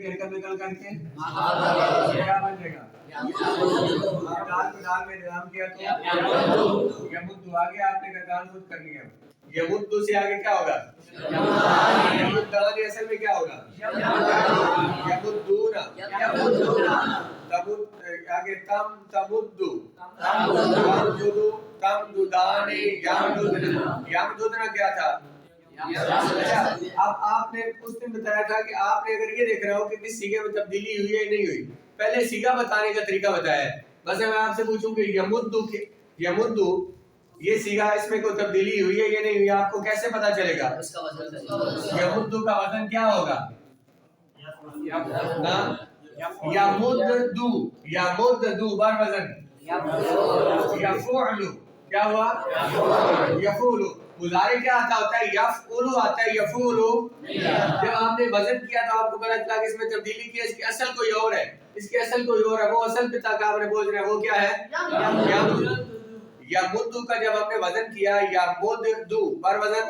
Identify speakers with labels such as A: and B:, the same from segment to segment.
A: एक हरकत निकल करके क्या बन जाएगा? दाल को दाल में निजाम किया तो यमुद्दु, आगे आपने दाल खुद करनी है। यमुद्दु से आगे क्या होगा? यमुद्दानी असल में क्या होगा? यमुद्दूना। आगे तम तमुद्दु, तमदुदु, तमदुदानी, यमदुदना। यमदुदना क्या था? अब आपने उस दिन बताया था कि आपने अगर ये देख रहे हो कि किस सीगे में तब्दीली हुई है नहीं हुई, पहले सीगा बताने का तरीका बताया है। बस मैं आपसे पूछूं कि यमुद्दु ये सीगा, इसमें कोई तब्दीली हुई है या नहीं हुई, आपको कैसे पता चलेगा? यमुद्दु का वजन क्या होगा? यमुद्दु बार वजन यफुलु, क्या हुआ? यफुलु। मुजारे क्या होता है? यफउलु आता है, यफुलु। जब आपने वजन किया तो आपको पता चला कि इसमें तब्दीली की है, इसकी असल कोई और है, इसकी असल कोई और है। वो असल पिता का आपने बोल रहे हैं, वो क्या है? यमुद्दु का जब हमने वजन किया यमुद्दु पर वजन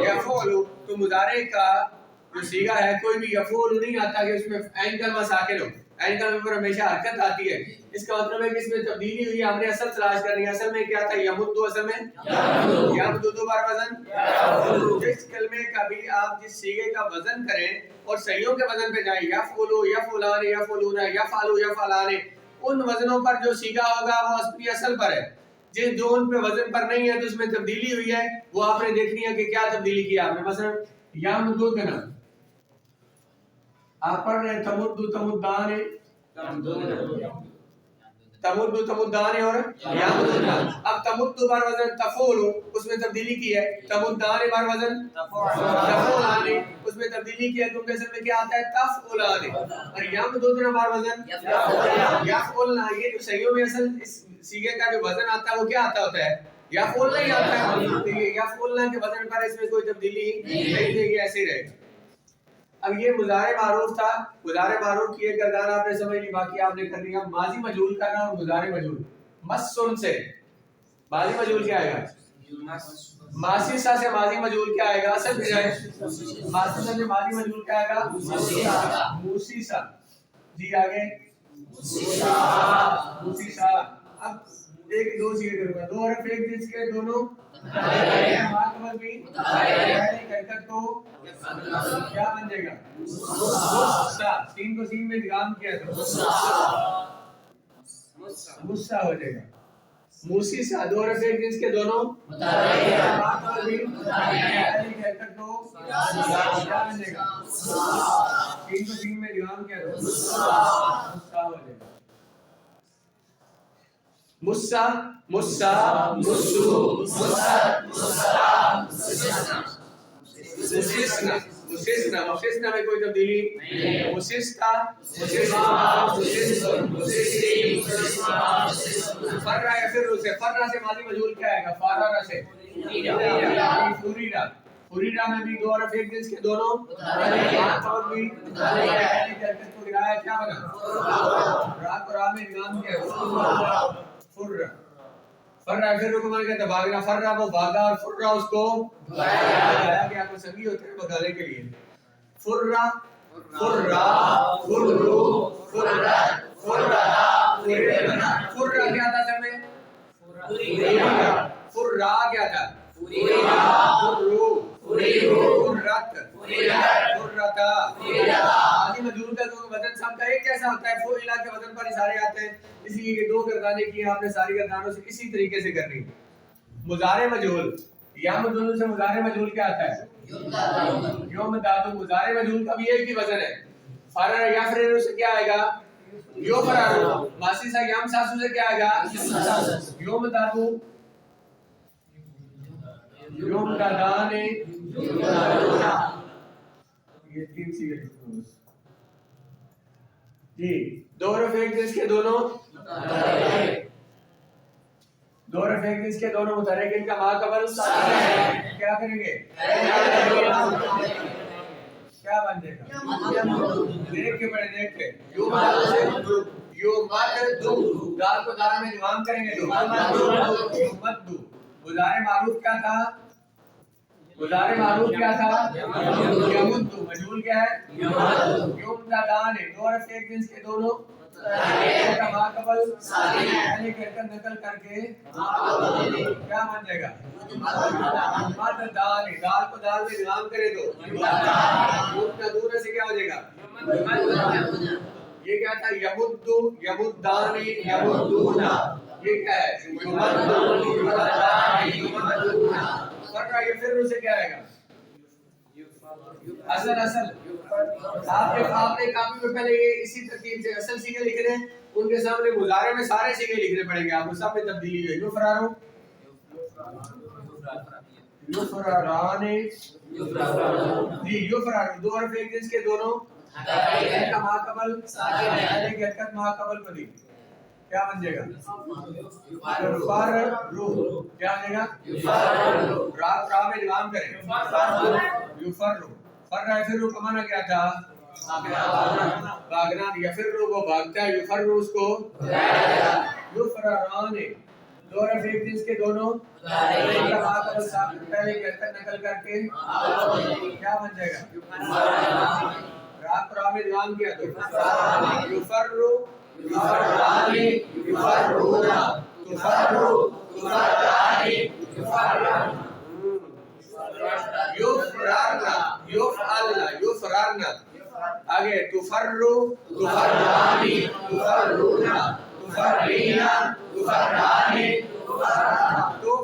A: यफुलु, तो मुजारे का जो सीगा है कोई भी यफुलु नहीं आता कि उसमें ऐन कलमा साकिन हो, ऐन कलमे पर हमेशा हरकत आती है। इसका मतलब है कि इसमें तब्दीली हुई है, हमने असल तलाश करनी है। असल में क्या था? यमुद्दु, असल में यमुद्दु पर वजन। जिस कलमे का भी आप जिस सीगे का वजन करें और सहीयों के वजन पे जाए, यफउलु, यफउलानी, यफउलूना, यफअलु, यफअलानी, उन वजनों पर जो सीगा होगा वो अपनी असल पर है। जिन जो उन पे वजन पर नहीं है तो उसमें तब्दीली हुई है, वो आपने देखनी है कि क्या तब्दीली की आपने। मसलन यमुद्दुना, आप पढ़ रहे हैं तमुद्दु तमुद्दाने, तमुद्दु तमुद्दाने और यमुद्दुना। अब तमुद्दु पर वजन तफूलु, उसमें तब्दीली की है। तमुद्दाने पर वजन तफूलाने, उसमें तब्दीली की है, क्योंकि असल में क्या आता है? तफउलाने। और यमुद्दुना पर वजन यफउलना। ये जो सहीयों में असल इस सीगे का जो वजन आता है वो क्या आता होता है? यफउल नहीं आता है। तो ये यफउलना के वजन पर इसमें कोई तब्दीली नहीं देगी, ऐसे ही रहेगा। अब ये मुजारे मारूफ था, मुजारे मारूफ की एक गर्दान आपने समझ ली, बाकी आपने कर लिया। माजी मजहूल करना और मुजारे मजहूल मस्सुन से माजी मजहूल क्या आएगा? मासीसा से माजी मजहूल क्या आएगा? असल में है मासीसा से माजी मजहूल क्या आएगा? मूसीसा। जी आगे मूसीसा। अब एक दो चीजें करूंगा, दो हरफ एक जिसके दोनों माकबल भी हरकत को क्या बन जाएगा? मुस्सा। सीन को सीन में इदगाम किया तो मुस्सा हो जाएगा। मूसीसा, दो हरफ एक जिसके दोनों माकबल भी हरकत को क्या बन जाएगा? सीन को सीन में इदगाम किया तो मुस्सा हो जाएगा। मुस्सा, मुस्सा, मुस्सु, मुस्सा, मुस्सा, मुसिस्ना, मुसिस्ना, मुसिस्ना में कोई तब्दीली नहीं। मुसिस्ता, मुसिस्ना, मुसिस्सुन, मुसिस्सी, मुसिस्मा, फर्रा या फिर उसे फर्रा से माजी मजहूल क्या आएगा? फाररा से फुरीरा। फुरीरा में भी दो हरफ एक जिसके दोनों और भी हरकत को गिराया, क्या बना? रा को रा में इदगाम किया फुर्रा। फर्रा फिर को मान के भागना, फर्रा वो भागा और फुर्रा उसको भगाया गया। आपको सभी होते हैं भगाने के लिए। फुर्रा, फुर्रा, फुर्रु, फुर्रा, फुर्रा, फुर्रा क्या था सर में? फुर्रा क्या था? फुर्रु, फुर्रत, फुर्रता। आदि मजहूल का वजन सबका एक जैसा होता है, फुइला के वजन पर इशारे आते हैं, इसलिए ये दो गर्दाने की आपने सारी गर्दानों से इसी तरीके से करनी। मुजारे मजहूल, यमुद्दु से मुजारे मजहूल क्या आता है? युमदादु। मुजारे मजहूल का भी एक ही वजन है। फरर यफरर से क्या आएगा? युफरर। मासीसा यमसासु से क्या आएगा? युमदादु, युमदादाने। ये तीन सी जी। दो हरफ एक जिसके दोनों दो हरफ एक जिसके दोनों मुतहर्रिक इनका माकबल क्या करेंगे? क्या बन जाएगा? देख के बड़े देख के युमद्दु, दाल को दाल में इदगाम करेंगे युमद्दु। गुजारे मारूफ क्या था? गुजारे मारूफ क्या था? यमुद्दु। मजहूल क्या है? युफर्राने दो हरफ एक जिन्स के दोनों का माकबल पहले की हरकत नकल करके क्या बन जाएगा मद दाल दाल को दाल में इदगाम करे तो दूर से क्या हो जाएगा ये क्या था यमुद्दु यमुद्दानी यमुद्दूना ये क्या है फर्रा यफिरु से क्या आएगा असल असल आपने काफी में पहले ये इसी तरतीब से असल सीगे लिख रहे हैं उनके सामने मुजारे में सारे सीगे लिखने पड़ेंगे आपको सब में तब्दीली है युफरारो युफराराने जी युफरारो दो हरफ एक जिन्स के दोनों का माकबल साकिन है यानी कि हरकत माकबल को दी क्या बन जाएगा युफररु क्या बनेगा युफररु रा में इदगाम करें युफररु फर्रा यफिरु का माना क्या था भागना यफिरु वो भागता है युफररु उसको युफरराने दो हरफ एक जिन्स के दोनों पहले की हरकत नकल करके क्या बन जाएगा रा में इदगाम किया तो युफररु युफरराने युफररूना तुफररु तुफरराने युफररान युफररना युफअलना युफररना आगे तुफररु तुफररानी तुफररूना तुफररीना तुफरराने तुफरराना दो